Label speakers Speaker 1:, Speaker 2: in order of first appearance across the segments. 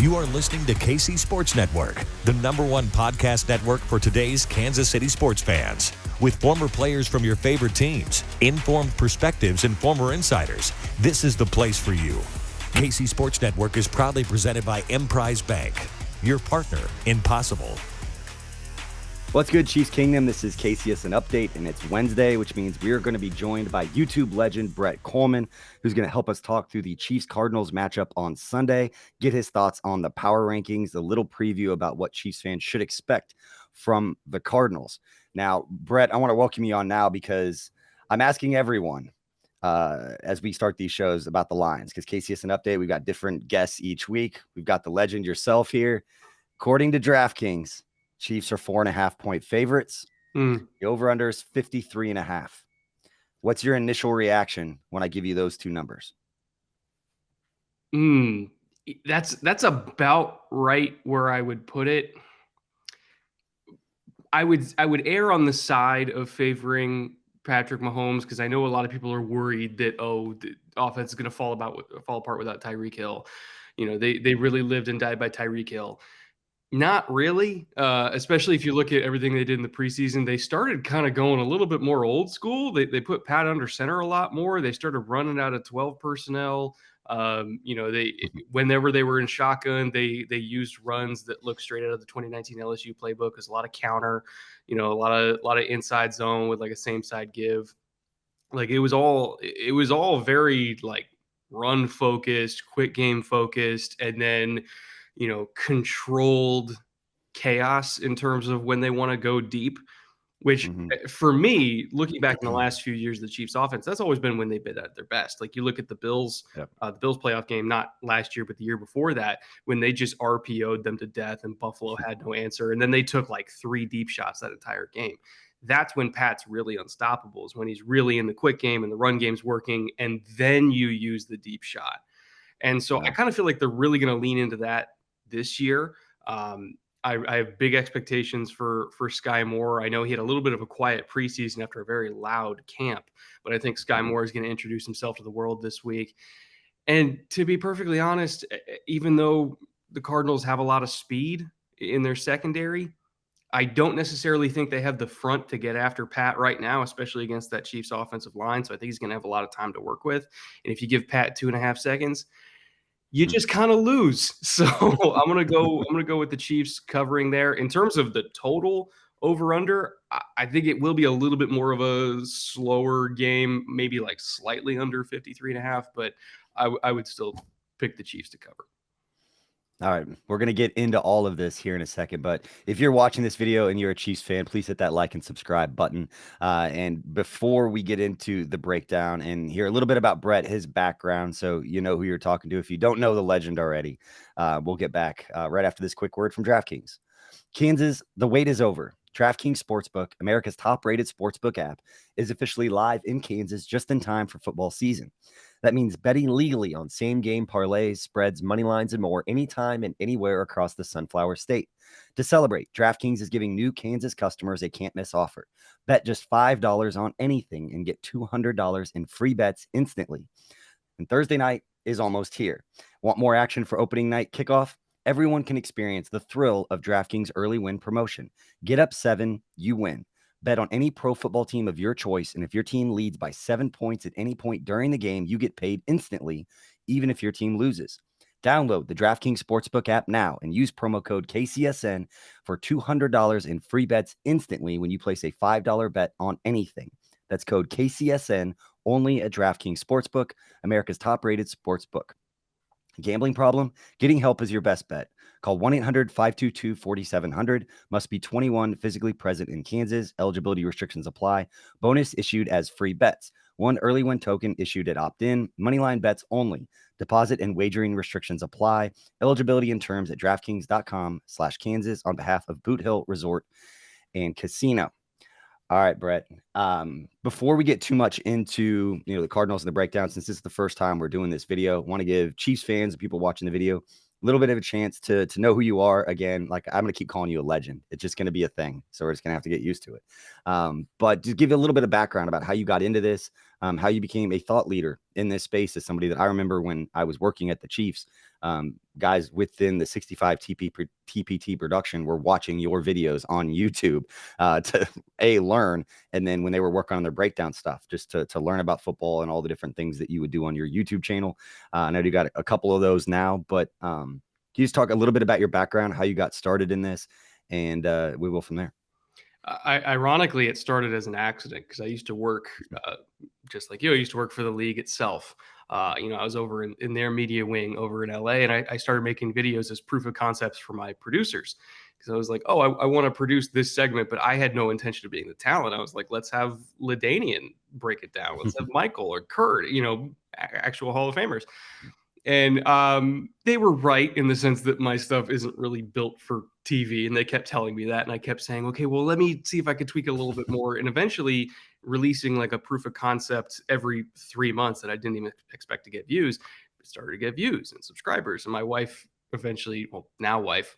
Speaker 1: You are listening to KC Sports Network, the #1 podcast network for today's Kansas City sports fans. With former players from your favorite teams, informed perspectives, and former insiders, this is the place for you. KC Sports Network is proudly presented by Emprise Bank, your partner in possible.
Speaker 2: What's good, Chiefs Kingdom? This is KCS An Update, and it's Wednesday, which means we are going to be joined by YouTube legend Brett Kollmann, who's going to help us talk through the Chiefs-Cardinals matchup on Sunday, get his thoughts on the power rankings, a little preview about what Chiefs fans should expect from the Cardinals. Now, Brett, I want to welcome you on now because I'm asking everyone as we start these shows about the lines, because KCS An Update, we've got different guests each week. We've got the legend yourself here. According to DraftKings, Chiefs are 4.5-point favorites. The over-under is 53.5. What's your initial reaction when I give you those two numbers?
Speaker 3: That's about right where I would put it. I would err on the side of favoring Patrick Mahomes because I know a lot of people are worried that the offense is going to fall apart without Tyreek Hill. You know, they really lived and died by Tyreek Hill. Not really, especially if you look at everything they did in the preseason. They started kind of going a little bit more old school. They put Pat under center a lot more. They started running out of 12 personnel. Whenever they were in shotgun, they used runs that looked straight out of the 2019 LSU playbook. There's a lot of counter, a lot of inside zone with like a same side give. Like it was all very like run focused, quick game focused, and then controlled chaos in terms of when they want to go deep, which for me, looking back in the last few years, the Chiefs offense, that's always been when they've been at their best. Like you look at the Bills, the Bills playoff game, not last year, but the year before that, when they just RPO'd them to death and Buffalo had no answer. And then they took like 3 deep shots that entire game. That's when Pat's really unstoppable, is when he's really in the quick game and the run game's working. And then you use the deep shot. And so I kind of feel like they're really going to lean into that this year. I have big expectations for Sky Moore. I know he had a little bit of a quiet preseason after a very loud camp, but I think Sky Moore is going to introduce himself to the world this week. And to be perfectly honest, even though the Cardinals have a lot of speed in their secondary, I don't necessarily think they have the front to get after Pat right now, especially against that Chiefs offensive line. So I think he's going to have a lot of time to work with. And if you give Pat 2.5 seconds, you just kind of lose. So I'm gonna go with the Chiefs covering there. In terms of the total over-under, I think it will be a little bit more of a slower game, maybe like slightly under 53.5, but I would still pick the Chiefs to cover.
Speaker 2: All right, we're going to get into all of this here in a second, but if you're watching this video and you're a Chiefs fan, please hit that like and subscribe button. And before we get into the breakdown and hear a little bit about Brett, his background, so you know who you're talking to. If you don't know the legend already, we'll get back right after this quick word from DraftKings. Kansas, the wait is over. DraftKings Sportsbook, America's top-rated sportsbook app, is officially live in Kansas just in time for football season. That means betting legally on same-game parlays, spreads, money lines, and more anytime and anywhere across the Sunflower State. To celebrate, DraftKings is giving new Kansas customers a can't-miss offer. Bet just $5 on anything and get $200 in free bets instantly. And Thursday night is almost here. Want more action for opening night kickoff? Everyone can experience the thrill of DraftKings early win promotion. Get up 7, you win. Bet on any pro football team of your choice, and if your team leads by 7 points at any point during the game, you get paid instantly, even if your team loses. Download the DraftKings Sportsbook app now and use promo code KCSN for $200 in free bets instantly when you place a $5 bet on anything. That's code KCSN only at DraftKings Sportsbook, America's top-rated sportsbook. Gambling problem? Getting help is your best bet. Call 1-800-522-4700. Must be 21, physically present in Kansas. Eligibility restrictions apply. Bonus issued as free bets. 1 early win token issued at opt-in. Moneyline bets only. Deposit and wagering restrictions apply. Eligibility and terms at DraftKings.com/Kansas on behalf of Boot Hill Resort and Casino. All right, Brett. Before we get too much into the Cardinals and the breakdown, since this is the first time we're doing this video, I want to give Chiefs fans and people watching the video a little bit of a chance to know who you are. Again, like I'm going to keep calling you a legend. It's just going to be a thing, so we're just going to have to get used to it. But just give you a little bit of background about how you got into this, how you became a thought leader in this space as somebody that I remember when I was working at the Chiefs. Guys within the 65 TPT production were watching your videos on YouTube to learn, and then when they were working on their breakdown stuff, just to learn about football and all the different things that you would do on your YouTube channel. I know you got a couple of those now, but can you just talk a little bit about your background, how you got started in this, and we will from there.
Speaker 3: Ironically, it started as an accident because I used to work, just like you, I used to work for the league itself. I was over in their media wing over in LA, and I started making videos as proof of concepts for my producers. Because I was like, oh, I want to produce this segment, but I had no intention of being the talent. I was like, let's have LaDainian break it down. Let's have Michael or Kurt, actual Hall of Famers. And they were right in the sense that my stuff isn't really built for TV. And they kept telling me that. And I kept saying, okay, well, let me see if I could tweak it a little bit more. And eventually releasing like a proof of concept every 3 months that I didn't even expect to get views, started to get views and subscribers. And my wife eventually, well, now wife,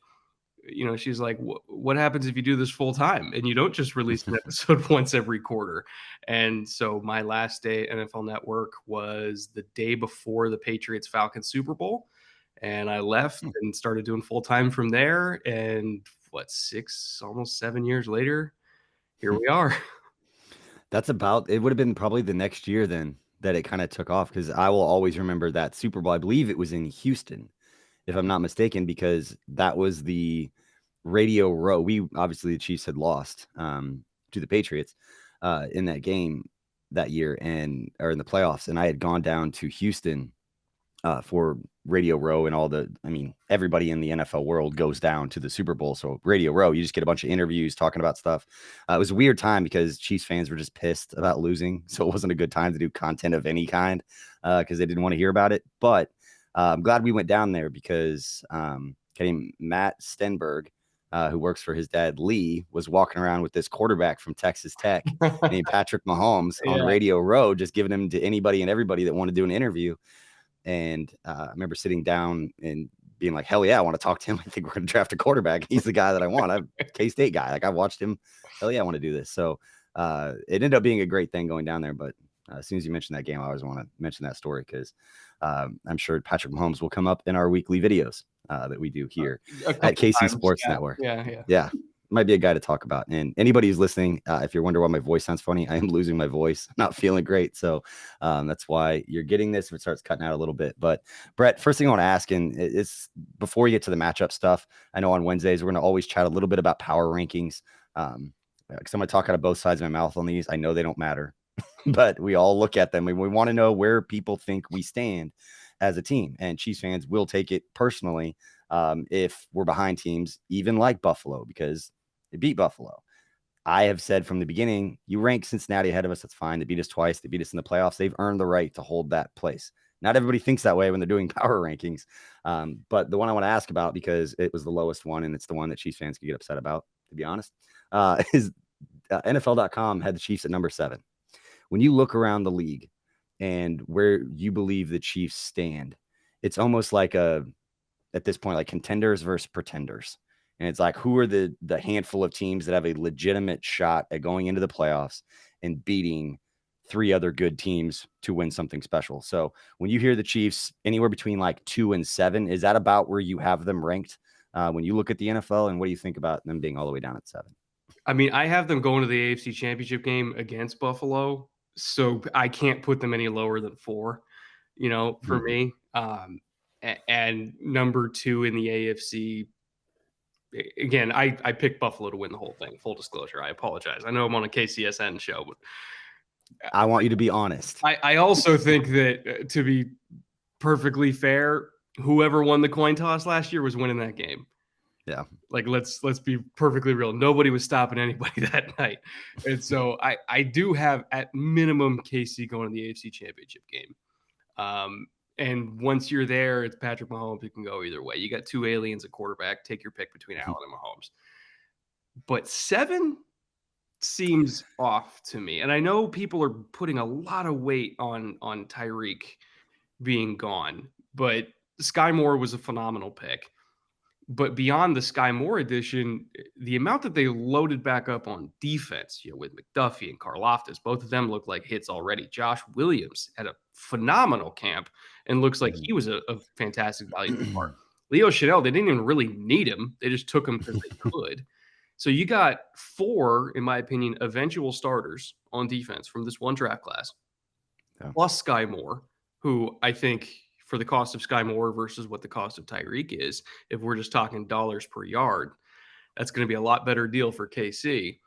Speaker 3: she's like, what happens if you do this full time and you don't just release an episode once every quarter? And so my last day at NFL Network was the day before the Patriots Falcons Super Bowl. And I left and started doing full time from there. And almost 7 years later, here we are.
Speaker 2: It would have been probably the next year then that it kind of took off, because I will always remember that Super Bowl. I believe it was in Houston, if I'm not mistaken, because that was the Radio Row. Obviously the Chiefs had lost to the Patriots in that game that year, or in the playoffs, and I had gone down to Houston for Radio Row, and everybody in the NFL world goes down to the Super Bowl. So Radio Row, you just get a bunch of interviews talking about stuff. It was a weird time because Chiefs fans were just pissed about losing. So it wasn't a good time to do content of any kind because they didn't want to hear about it. But I'm glad we went down there because Matt Stenberg, who works for his dad, Lee, was walking around with this quarterback from Texas Tech named Patrick Mahomes on Radio Row, just giving him to anybody and everybody that wanted to do an interview. And I remember sitting down and being like, hell yeah, I want to talk to him. I think we're going to draft a quarterback. He's the guy that I want. I'm a K-State guy. Like, I watched him. Hell yeah, I want to do this. So it ended up being a great thing going down there. But as soon as you mentioned that game, I always want to mention that story because I'm sure Patrick Mahomes will come up in our weekly videos that we do here at KC Sports Network. Yeah. Might be a guy to talk about. And anybody who's listening, if you're wondering why my voice sounds funny, I am losing my voice. I'm not feeling great. So that's why you're getting this if it starts cutting out a little bit. But Brett, first thing I want to ask, and it's before you get to the matchup stuff, I know on Wednesdays, we're going to always chat a little bit about power rankings. Because I'm going to talk out of both sides of my mouth on these. I know they don't matter, but we all look at them and we want to know where people think we stand as a team. And Chiefs fans will take it personally if we're behind teams, even like Buffalo, because they beat Buffalo. I have said from the beginning, you rank Cincinnati ahead of us. That's fine. They beat us twice. They beat us in the playoffs. They've earned the right to hold that place. Not everybody thinks that way when they're doing power rankings. But the one I want to ask about, because it was the lowest one, and it's the one that Chiefs fans could get upset about, to be honest, is NFL.com had the Chiefs at number 7. When you look around the league and where you believe the Chiefs stand, it's almost like at this point, like contenders versus pretenders. And it's like, who are the handful of teams that have a legitimate shot at going into the playoffs and beating 3 other good teams to win something special? So when you hear the Chiefs anywhere between like 2 and 7, is that about where you have them ranked when you look at the NFL? And what do you think about them being all the way down at 7?
Speaker 3: I mean, I have them going to the AFC Championship game against Buffalo, so I can't put them any lower than 4, for me. And number 2 in the AFC. Again, I picked Buffalo to win the whole thing. Full disclosure, I apologize. I know I'm on a KCSN show, but
Speaker 2: I want you to be honest.
Speaker 3: I also think that to be perfectly fair, whoever won the coin toss last year was winning that game.
Speaker 2: Yeah.
Speaker 3: Like, let's be perfectly real. Nobody was stopping anybody that night. And so I do have at minimum KC going to the AFC Championship game. And once you're there, it's Patrick Mahomes. You can go either way. You got 2 aliens at quarterback. Take your pick between Allen and Mahomes. But 7 seems off to me. And I know people are putting a lot of weight on Tyreek being gone, but Sky Moore was a phenomenal pick. But beyond the Sky Moore addition, the amount that they loaded back up on defense, with McDuffie and Karlaftis, both of them look like hits already. Josh Williams had a phenomenal camp and looks like he was a fantastic value so far. Leo Chanel, they didn't even really need him. They just took him because they could. So you got 4, in my opinion, eventual starters on defense from this one draft class, plus Sky Moore, who I think for the cost of Sky Moore versus what the cost of Tyreek is, if we're just talking dollars per yard, that's going to be a lot better deal for KC.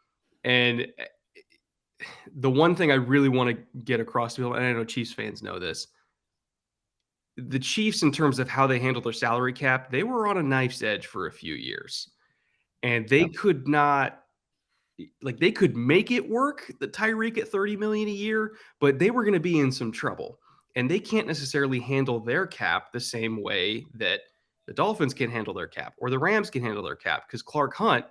Speaker 3: And the one thing I really want to get across to people, and I know Chiefs fans know this, the Chiefs, in terms of how they handle their salary cap, they were on a knife's edge for a few years. And they could not, like, they could make it work, the Tyreek at $30 million a year, but they were going to be in some trouble. And they can't necessarily handle their cap the same way that the Dolphins can handle their cap or the Rams can handle their cap, because Clark Hunt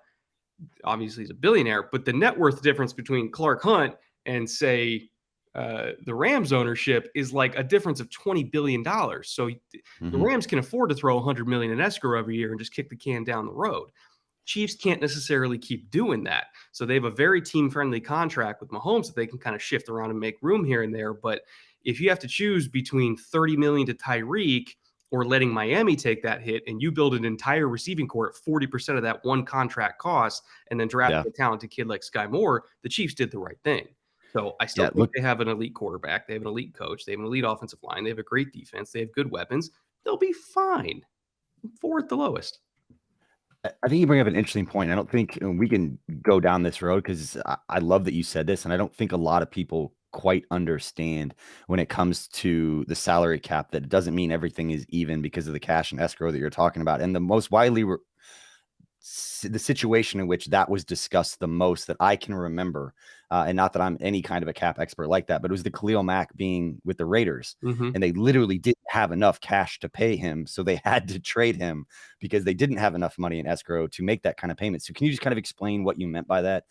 Speaker 3: obviously is a billionaire, but the net worth difference between Clark Hunt and, say, the Rams ownership is like a difference of $20 billion. So the Rams can afford to throw $100 million in escrow every year and just kick the can down the road. Chiefs can't necessarily keep doing that. So they have a very team-friendly contract with Mahomes that they can kind of shift around and make room here and there. But if you have to choose between $30 million to Tyreek or letting Miami take that hit, and you build an entire receiving core at 40% of that one contract cost and then draft a talented kid like Sky Moore, the Chiefs did the right thing. So I still think they have an elite quarterback. They have an elite coach. They have an elite offensive line. They have a great defense. They have good weapons. They'll be fine. 4th the lowest.
Speaker 2: I think you bring up an interesting point. I don't think we can go down this road, because I love that you said this, and I don't think a lot of people quite understand when it comes to the salary cap that it doesn't mean everything is even because of the cash and escrow that you're talking about. And the most widely the situation in which that was discussed the most that I can remember, and not that I'm any kind of a cap expert like that, but it was the Khalil Mack being with the Raiders, and they literally didn't have enough cash to pay him, so they had to trade him because they didn't have enough money in escrow to make that kind of payment. So can you just kind of explain what you meant by that?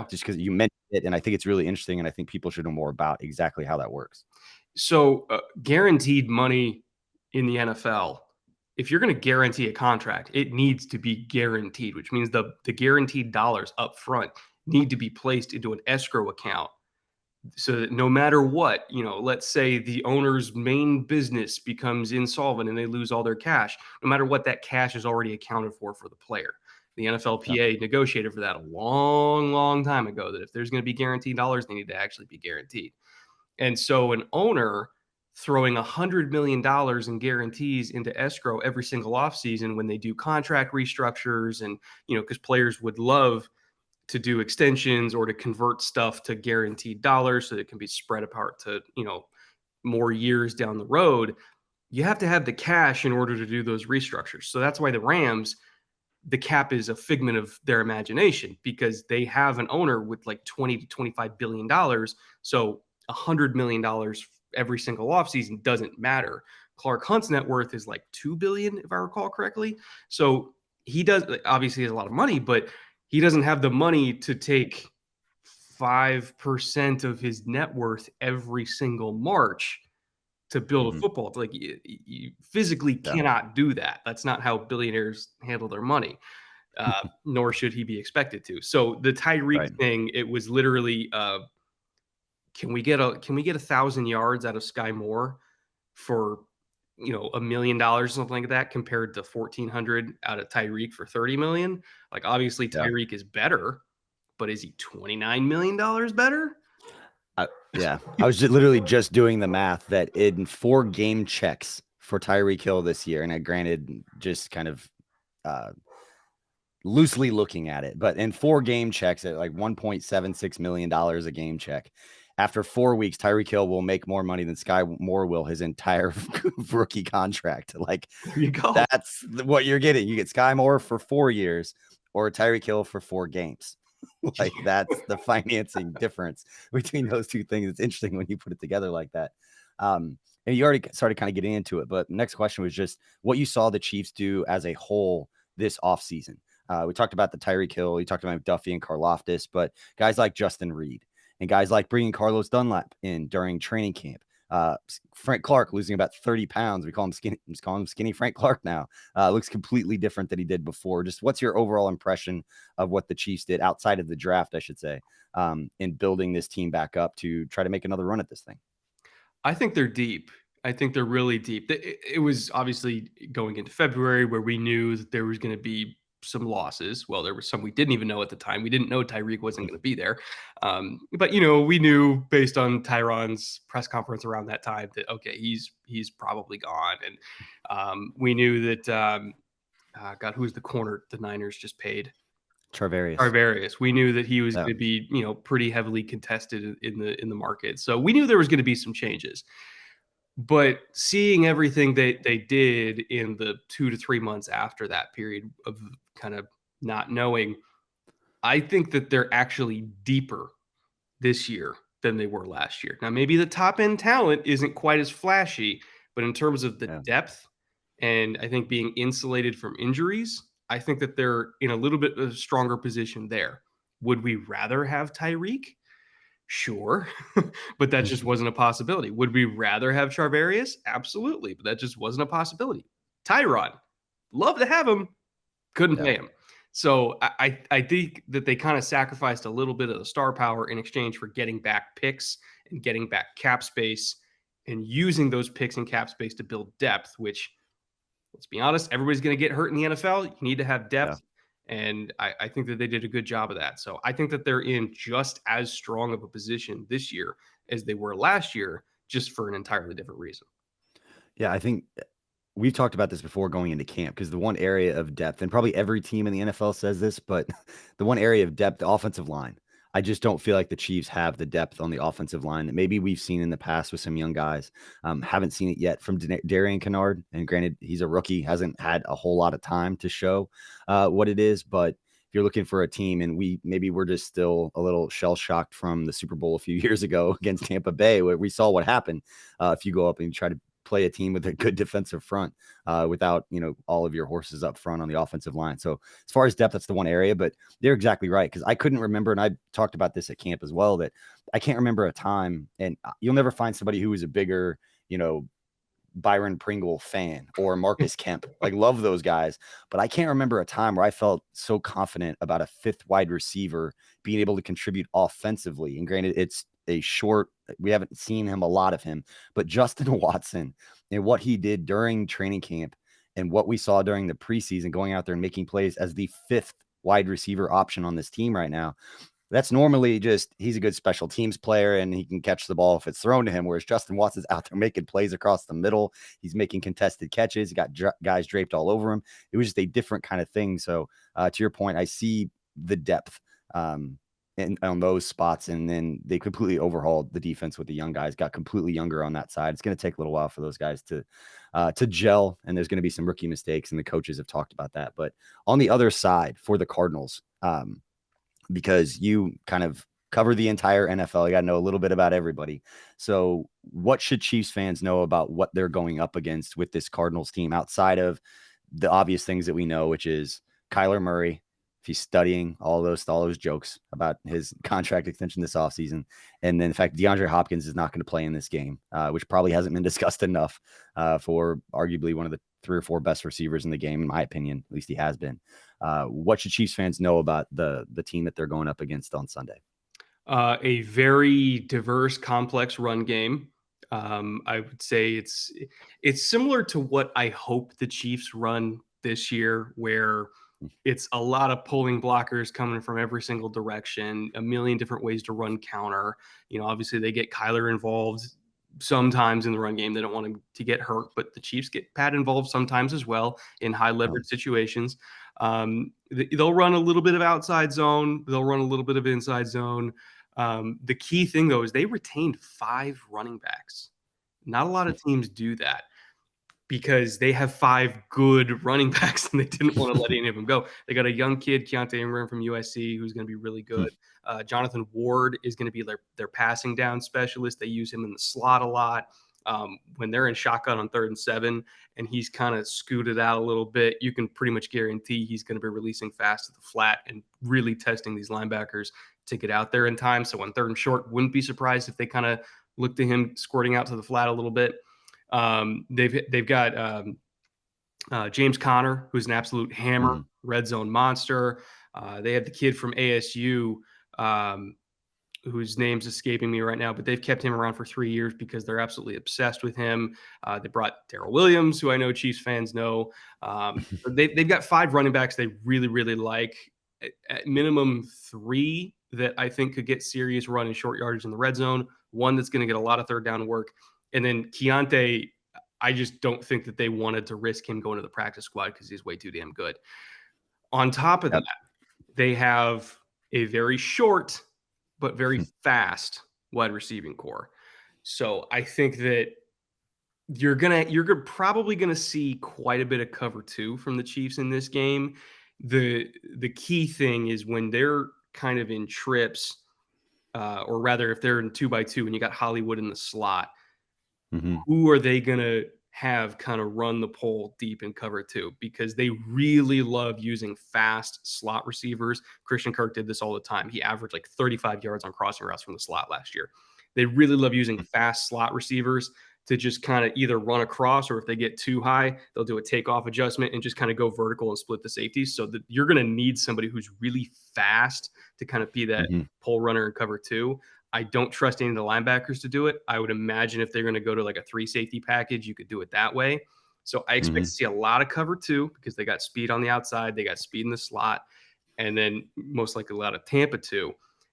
Speaker 2: Just because you mentioned it, and I think it's really interesting, and I think people should know more about exactly how that works.
Speaker 3: So guaranteed money in the NFL, if you're going to guarantee a contract, it needs to be guaranteed, which means the guaranteed dollars up front need to be placed into an escrow account, so that no matter what, let's say the owner's main business becomes insolvent and they lose all their cash, no matter what, that cash is already accounted for the player. The NFLPA negotiated for that a long, long time ago, that if there's going to be guaranteed dollars, they need to actually be guaranteed. And so an owner throwing $100 million in guarantees into escrow every single offseason when they do contract restructures, and, because players would love to do extensions or to convert stuff to guaranteed dollars so that it can be spread apart to, more years down the road, you have to have the cash in order to do those restructures. So that's why the Rams, the cap is a figment of their imagination, because they have an owner with like $20 to $25 billion. So $100 million every single offseason doesn't matter. Clark Hunt's net worth is like $2 billion, if I recall correctly. So he obviously has a lot of money, but he doesn't have the money to take 5% of his net worth every single March to build a football. Like, you physically cannot do that. That's not how billionaires handle their money, nor should he be expected to. So the Tyreek thing, it was literally, can we get 1,000 yards out of Sky Moore for $1 million or something like that, compared to 1,400 out of Tyreek for $30 million? Like, obviously Tyreek is better, but is he $29 million better?
Speaker 2: I was literally just doing the math that in 4 game checks for Tyreek Hill this year, and I granted just kind of loosely looking at it, but in 4 game checks at like $1.76 million a game check, after 4 weeks, Tyreek Hill will make more money than Sky Moore will his entire rookie contract. Like,
Speaker 3: there you go.
Speaker 2: That's what you're getting. You get Sky Moore for 4 years or Tyreek Hill for 4 games. Like, that's the financing difference between those two things. It's interesting when you put it together like that. And you already started kind of getting into it, but next question was just what you saw the Chiefs do as a whole this offseason. We talked about the Tyreek Hill, you talked about McDuffie and Karlaftis, but guys like Justin Reed and guys like bringing Carlos Dunlap in during training camp, Frank Clark losing about 30 pounds. We call him skinny. I'm just calling him skinny Frank Clark now. Looks completely different than he did before. Just what's your overall impression of what the Chiefs did outside of the draft, I should say, in building this team back up to try to make another run at this thing?
Speaker 3: I think they're deep. I think they're really deep. It was obviously going into February where we knew that there was going to be some losses. Well, there were some we didn't even know at the time. We didn't know Tyreek wasn't going to be there. But we knew based on Tyron's press conference around that time that, okay, he's probably gone. And we knew that, God, who's the corner the Niners just paid?
Speaker 2: Charvarius.
Speaker 3: We knew that he was going to be, pretty heavily contested in the market. So we knew there was going to be some changes. But seeing everything they did in the 2 to 3 months after that period of kind of not knowing, I think that they're actually deeper this year than they were last year. Now, maybe the top end talent isn't quite as flashy, but in terms of the depth and I think being insulated from injuries, I think that they're in a little bit of a stronger position there. Would we rather have Tyreek? Sure, but that just wasn't a possibility. Would we rather have Charvarius? Absolutely, but that just wasn't a possibility. Tyron, love to have him, couldn't pay him. So I think that they kind of sacrificed a little bit of the star power in exchange for getting back picks and getting back cap space and using those picks and cap space to build depth, which, let's be honest, everybody's going to get hurt in the NFL. You need to have depth. And I think that they did a good job of that. So I think that they're in just as strong of a position this year as they were last year, just for an entirely different reason.
Speaker 2: Yeah, I think we've talked about this before going into camp, because the one area of depth, and probably every team in the NFL says this, but the one area of depth, the offensive line. I just don't feel like the Chiefs have the depth on the offensive line that maybe we've seen in the past with some young guys. Haven't seen it yet from Darian Kennard. And granted, he's a rookie, hasn't had a whole lot of time to show what it is. But if you're looking for a team, and we're just still a little shell shocked from the Super Bowl a few years ago against Tampa Bay, where we saw what happened if you go up and you try to play a team with a good defensive front without, all of your horses up front on the offensive line. So as far as depth, that's the one area, but they're exactly right. Cause I couldn't remember, and I talked about this at camp as well, that I can't remember a time, and you'll never find somebody who is a bigger, Byron Pringle fan or Marcus Kemp. Like, love those guys, but I can't remember a time where I felt so confident about a fifth wide receiver being able to contribute offensively. And granted, it's a short, we haven't seen a lot of him, but Justin Watson and what he did during training camp and what we saw during the preseason, going out there and making plays as the fifth wide receiver option on this team right now. That's normally just, he's a good special teams player and he can catch the ball if it's thrown to him. Whereas Justin Watson's out there making plays across the middle. He's making contested catches. He got guys draped all over him. It was just a different kind of thing. So to your point, I see the depth on those spots. And then they completely overhauled the defense with the young guys, got completely younger on that side. It's going to take a little while for those guys to gel. And there's going to be some rookie mistakes, and the coaches have talked about that. But on the other side for the Cardinals, because you kind of cover the entire NFL, you got to know a little bit about everybody. So what should Chiefs fans know about what they're going up against with this Cardinals team, outside of the obvious things that we know, which is Kyler Murray, if he's studying all those jokes about his contract extension this offseason, and then the fact DeAndre Hopkins is not going to play in this game, which probably hasn't been discussed enough for arguably one of the 3 or 4 best receivers in the game, in my opinion. At least he has been. What should Chiefs fans know about the team that they're going up against on Sunday?
Speaker 3: A very diverse, complex run game. I would say it's similar to what I hope the Chiefs run this year, where it's a lot of pulling blockers coming from every single direction, a million different ways to run counter. Obviously they get Kyler involved sometimes in the run game. They don't want him to get hurt, but the Chiefs get Pat involved sometimes as well in high leverage situations. They'll run a little bit of outside zone. They'll run a little bit of inside zone. The key thing, though, is they retained 5 running backs. Not a lot of teams do that because they have 5 good running backs and they didn't want to let any of them go. They got a young kid, Keontae Ingram from USC, who's going to be really good. Jonathan Ward is going to be their passing down specialist. They use him in the slot a lot. When they're in shotgun on 3rd and 7 and he's kind of scooted out a little bit, you can pretty much guarantee he's going to be releasing fast to the flat and really testing these linebackers to get out there in time. So on 3rd and short, wouldn't be surprised if they kind of Look to him squirting out to the flat a little bit. They've got James Conner, who's an absolute hammer, red zone monster. They have the kid from ASU, whose name's escaping me right now, but they've kept him around for 3 years because they're absolutely obsessed with him. They brought Darrell Williams, who I know Chiefs fans know. They've got 5 running backs they really, really like. At minimum 3 that I think could get serious run and short yardage in the red zone. 1 that's going to get a lot of third down work. And then Keontae, I just don't think that they wanted to risk him going to the practice squad because he's way too damn good. On top of that, they have a very short but very fast wide receiving core. So I think that you're probably gonna see quite a bit of cover 2 from the Chiefs in this game. The key thing is when they're kind of in trips, or rather if they're in 2x2 and you got Hollywood in the slot, who are they gonna have kind of run the pole deep in cover 2? Because they really love using fast slot receivers. Christian Kirk did this all the time. He averaged like 35 yards on crossing routes from the slot last year. They really love using fast slot receivers to just kind of either run across, or if they get too high, they'll do a takeoff adjustment and just kind of go vertical and split the safeties. So that you're going to need somebody who's really fast to kind of be that pole runner in cover 2. I don't trust any of the linebackers to do it. I would imagine if they're going to go to like a 3 safety package, you could do it that way. So I expect to see a lot of cover 2 because they got speed on the outside. They got speed in the slot, and then most likely a lot of Tampa 2.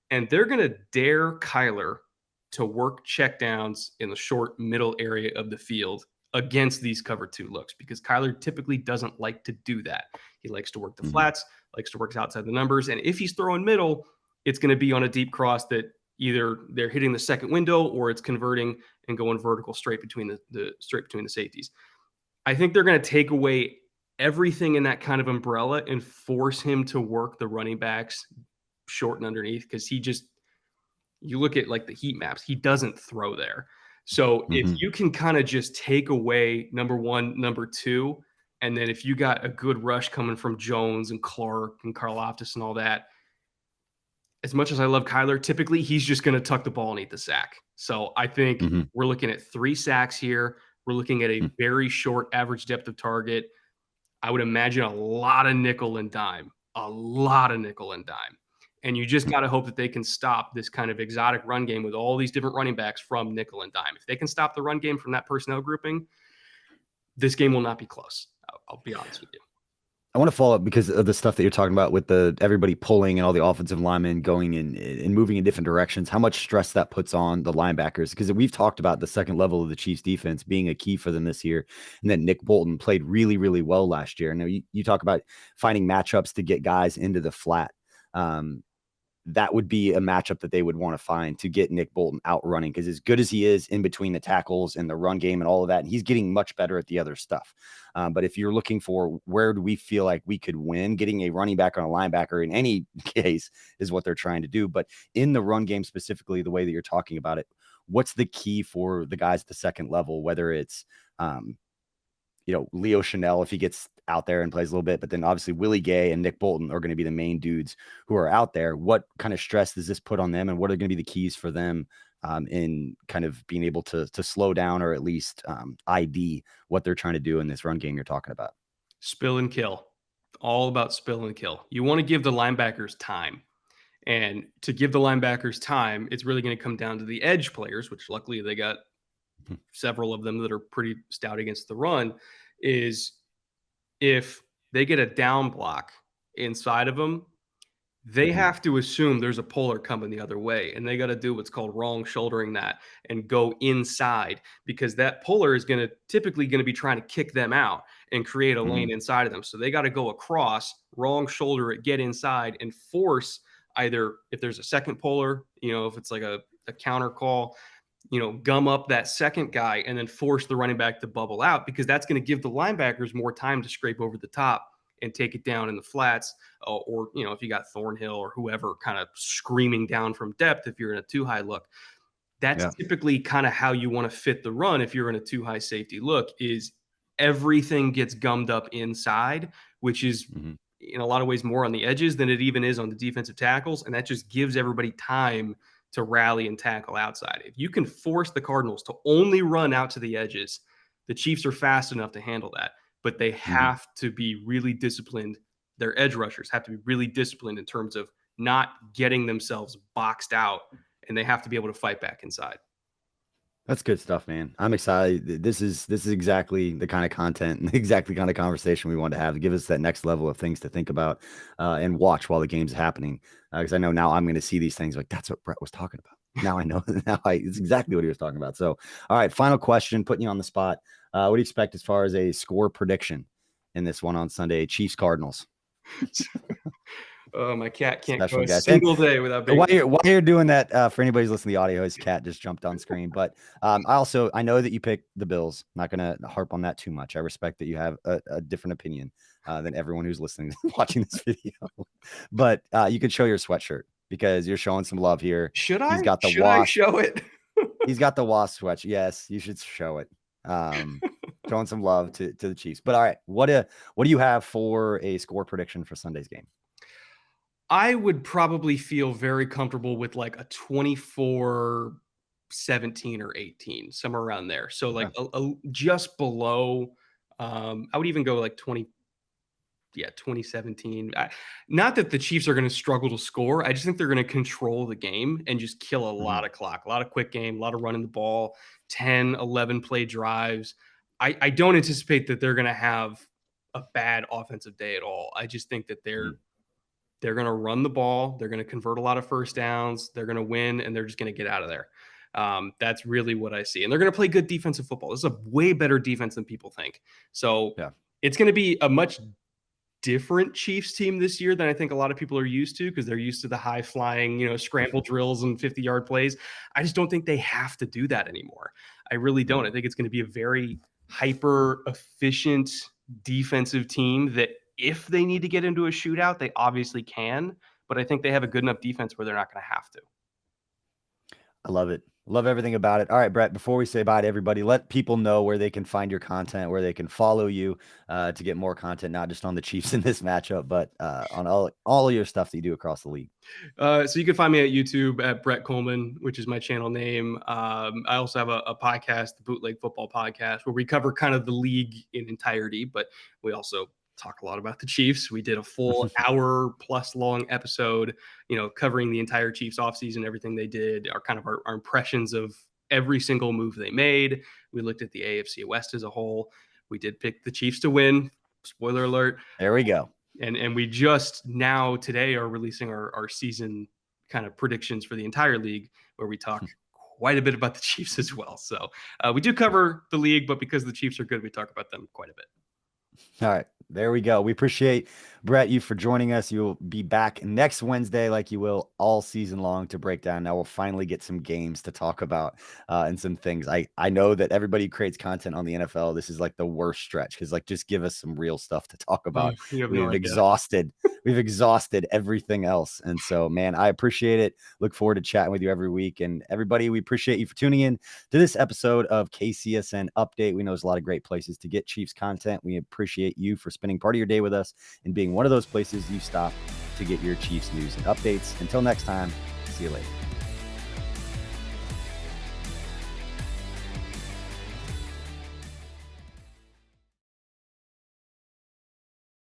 Speaker 3: And they're going to dare Kyler to work checkdowns in the short middle area of the field against these cover 2 looks, because Kyler typically doesn't like to do that. He likes to work the flats, likes to work outside the numbers. And if he's throwing middle, it's going to be on a deep cross that either they're hitting the second window or it's converting and going vertical straight between the safeties. I think they're going to take away everything in that kind of umbrella and force him to work the running backs short and underneath, because you look at like the heat maps, he doesn't throw there. So if you can kind of just take away number 1, number 2, and then if you got a good rush coming from Jones and Clark and Karlaftis and all that, as much as I love Kyler, typically he's just going to tuck the ball and eat the sack. So I think we're looking at 3 sacks here. We're looking at a very short average depth of target. I would imagine a lot of nickel and dime. And you just got to hope that they can stop this kind of exotic run game with all these different running backs from nickel and dime. If they can stop the run game from that personnel grouping, this game will not be close. I'll be honest with you.
Speaker 2: I want to follow up because of the stuff that you're talking about with everybody pulling and all the offensive linemen going and moving in different directions, how much stress that puts on the linebackers. Because we've talked about the second level of the Chiefs defense being a key for them this year. And then Nick Bolton played really, really well last year. And you talk about finding matchups to get guys into the flat. That would be a matchup that they would want to find to get Nick Bolton out running, because as good as he is in between the tackles and the run game and all of that, he's getting much better at the other stuff. But if you're looking for where do we feel like we could win, getting a running back on a linebacker in any case is what they're trying to do. But in the run game specifically, the way that you're talking about it, what's the key for the guys at the second level, whether it's Leo Chanel, if he gets out there and plays a little bit, but then obviously Willie Gay and Nick Bolton are going to be the main dudes who are out there. What kind of stress does this put on them, and what are going to be the keys for them in kind of being able to slow down, or at least ID what they're trying to do in this run game you're talking about?
Speaker 3: Spill and kill. All about spill and kill. You want to give the linebackers time. And to give the linebackers time, it's really going to come down to the edge players, which luckily they got several of them that are pretty stout against the run, is if they get a down block inside of them, they have to assume there's a puller coming the other way, and they got to do what's called wrong shouldering that and go inside, because that puller is typically going to be trying to kick them out and create a lane inside of them. So they got to go across, wrong shoulder it, get inside, and force either, if there's a second puller, if it's like a counter call, gum up that second guy and then force the running back to bubble out, because that's going to give the linebackers more time to scrape over the top and take it down in the flats. Or, if you got Thornhill or whoever kind of screaming down from depth, if you're in a too high look, that's typically kind of how you want to fit the run. If you're in a too high safety look, is everything gets gummed up inside, which is in a lot of ways more on the edges than it even is on the defensive tackles. And that just gives everybody time to rally and tackle outside. If you can force the Cardinals to only run out to the edges, the Chiefs are fast enough to handle that, but they have to be really disciplined. Their edge rushers have to be really disciplined in terms of not getting themselves boxed out, and they have to be able to fight back inside.
Speaker 2: That's good stuff, man. I'm excited. This is exactly the kind of content and exactly the kind of conversation we want to have to give us that next level of things to think about and watch while the game's happening. Because I know now I'm going to see these things like that's what Brett was talking about. Now I know. It's exactly what he was talking about. So, all right, final question, putting you on the spot. What do you expect as far as a score prediction in this one on Sunday? Chiefs Cardinals.
Speaker 3: Oh, my cat can't
Speaker 2: Special
Speaker 3: go a
Speaker 2: guest.
Speaker 3: single day without being.
Speaker 2: While you're doing that, for anybody's listening to the audio, his cat just jumped on screen. But I know that you picked the Bills. Not going to harp on that too much. I respect that you have a different opinion than everyone who's listening, watching this video. But you could show your sweatshirt because you're showing some love here.
Speaker 3: Should I?
Speaker 2: He's got the
Speaker 3: Should
Speaker 2: wasp.
Speaker 3: I show it?
Speaker 2: He's got the wasp sweatshirt. Yes, you should show it. Showing some love to the Chiefs. But all right, what do you have for a score prediction for Sunday's game?
Speaker 3: I would probably feel very comfortable with like a 24-17 or 18, somewhere around there. So like just below. I would even go like 2017. Not that the Chiefs are going to struggle to score. I just think they're going to control the game and just kill a lot of clock, a lot of quick game, a lot of running the ball, 10, 11 play drives. I don't anticipate that they're going to have a bad offensive day at all. I just think that they're going to run the ball. They're going to convert a lot of first downs. They're going to win, and they're just going to get out of there. That's really what I see. And they're going to play good defensive football. This is a way better defense than people think. So it's going to be a much different Chiefs team this year than I think a lot of people are used to, because they're used to the high flying, scramble drills and 50-yard plays. I just don't think they have to do that anymore. I really don't. I think it's going to be a very hyper efficient defensive team that if they need to get into a shootout, they obviously can, but I think they have a good enough defense where they're not going to have to.
Speaker 2: I love it. Love everything about it. All right, Brett, before we say bye to everybody, let people know where they can find your content, where they can follow you to get more content, not just on the Chiefs in this matchup, but on all of your stuff that you do across the league.
Speaker 3: So you can find me at YouTube at Brett Kollmann, which is my channel name. I also have a podcast, the Bootleg Football Podcast, where we cover kind of the league in entirety, but we also talk a lot about the Chiefs. We did a full hour plus long episode, covering the entire Chiefs offseason, everything they did, our impressions of every single move they made. We looked at the AFC West as a whole. We did pick the Chiefs to win. Spoiler alert.
Speaker 2: There we go.
Speaker 3: And we just now today are releasing our season kind of predictions for the entire league, where we talk quite a bit about the Chiefs as well. So we do cover the league, but because the Chiefs are good, we talk about them quite a bit.
Speaker 2: All right. There we go. We appreciate, Brett, you for joining us. You'll be back next Wednesday, like you will all season long, to break down. Now we'll finally get some games to talk about and some things. I know that everybody who creates content on the NFL, this is like the worst stretch, because just give us some real stuff to talk about. We've exhausted everything else. And so, man, I appreciate it. Look forward to chatting with you every week. And everybody, we appreciate you for tuning in to this episode of KCSN Update. We know there's a lot of great places to get Chiefs content. We appreciate you for spending part of your day with us and being one of those places you stop to get your Chiefs news and updates. Until next time, see you later.